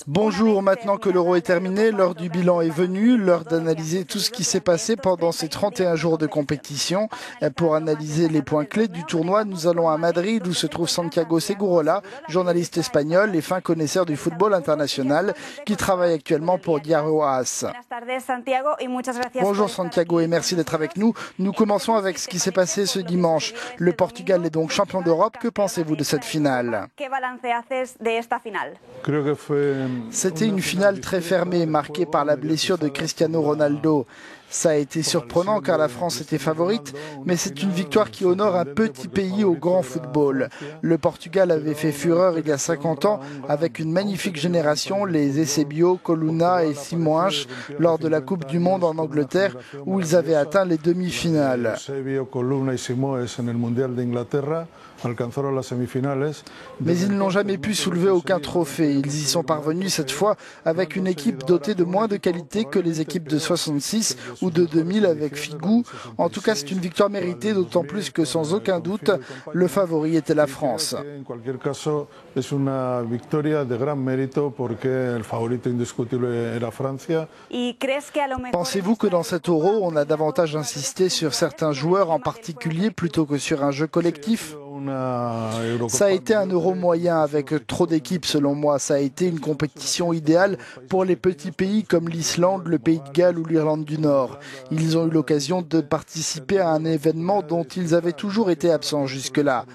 Bonjour, maintenant que l'Euro est terminé, l'heure du bilan est venue, l'heure d'analyser tout ce qui s'est passé pendant ces 31 jours de compétition. Pour analyser les points clés du tournoi, nous allons à Madrid où se trouve Santiago Segurola, journaliste espagnol et fin connaisseur du football international qui travaille actuellement pour Diario AS. Bonjour Santiago et merci d'être avec nous. Nous commençons avec ce qui s'est passé ce dimanche. Le Portugal est donc champion d'Europe. Que pensez-vous de cette finale ? C'était une finale très fermée, marquée par la blessure de Cristiano Ronaldo. Ça a été surprenant car la France était favorite, mais c'est une victoire qui honore un petit pays au grand football. Le Portugal avait fait fureur il y a 50 ans avec une magnifique génération, les Eusébio, Coluna et Simões, lors de la Coupe du Monde en Angleterre, où ils avaient atteint les demi-finales. Mais ils n'ont jamais pu soulever aucun trophée. Ils y sont parvenus cette fois avec une équipe dotée de moins de qualité que les équipes de 66 ou de 2000 avec Figu. En tout cas, c'est une victoire méritée, d'autant plus que sans aucun doute, le favori était la France. Pensez-vous que dans cet Euro, on a davantage insisté sur certains joueurs en particulier plutôt que sur un jeu collectif ? Ça a été un Euro moyen avec trop d'équipes selon moi. Ça a été une compétition idéale pour les petits pays comme l'Islande, le Pays de Galles ou l'Irlande du Nord. Ils ont eu l'occasion de participer à un événement dont ils avaient toujours été absents jusque-là.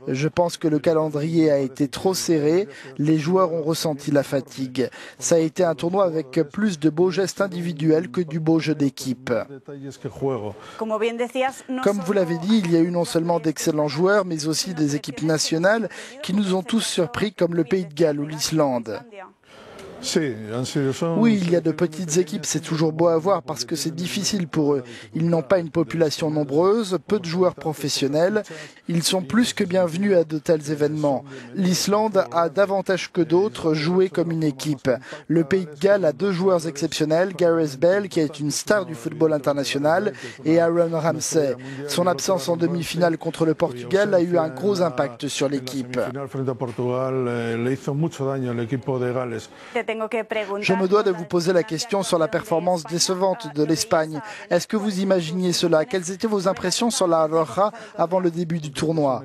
Je pense que le calendrier a été trop serré. Les joueurs ont ressenti la fatigue. Ça a été un tournoi avec plus de beaux gestes individuels que du beau jeu d'équipe. Comme vous l'avez dit, il y a eu non seulement d'excellents joueurs, mais aussi des équipes nationales qui nous ont tous surpris comme le Pays de Galles ou l'Islande. Oui, il y a de petites équipes, c'est toujours beau à voir parce que c'est difficile pour eux. Ils n'ont pas une population nombreuse, peu de joueurs professionnels. Ils sont plus que bienvenus à de tels événements. L'Islande a davantage que d'autres joué comme une équipe. Le Pays de Galles a deux joueurs exceptionnels, Gareth Bale qui est une star du football international et Aaron Ramsey. Son absence en demi-finale contre le Portugal a eu un gros impact sur l'équipe. Je me dois de vous poser la question sur la performance décevante de l'Espagne. Est-ce que vous imaginiez cela? Quelles étaient vos impressions sur la Roja avant le début du tournoi?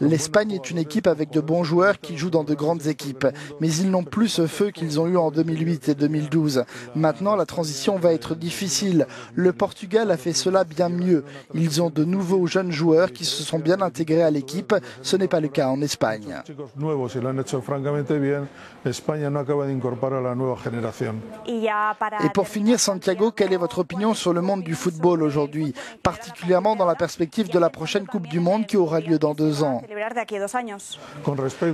L'Espagne est une équipe avec de bons joueurs qui jouent dans de grandes équipes, mais ils n'ont plus ce feu qu'ils ont eu en 2008 et 2012. Maintenant, la transition va être difficile. Le Portugal a fait cela bien mieux. Ils ont de nouveaux jeunes joueurs qui se sont bien intégrés à l'équipe. Ce n'est pas le cas en Espagne. Et pour finir, Santiago, quelle est votre opinion sur le monde du football aujourd'hui, particulièrement dans la perspective de la prochaine Coupe du Monde qui aura lieu dans 2 ans?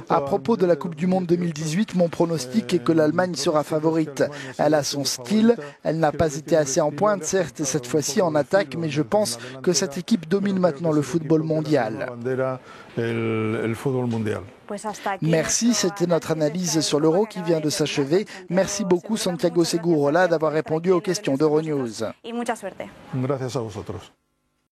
À propos de la Coupe du Monde 2018, mon pronostic est que l'Allemagne sera favorite. Elle a son style, elle n'a pas été assez en pointe, certes, cette fois-ci en attaque, mais je pense que cette équipe domine maintenant le football mondial. Merci, c'était notre analyse sur l'Euro qui vient de s'achever. Merci beaucoup Santiago Segurola d'avoir répondu aux questions d'Euronews.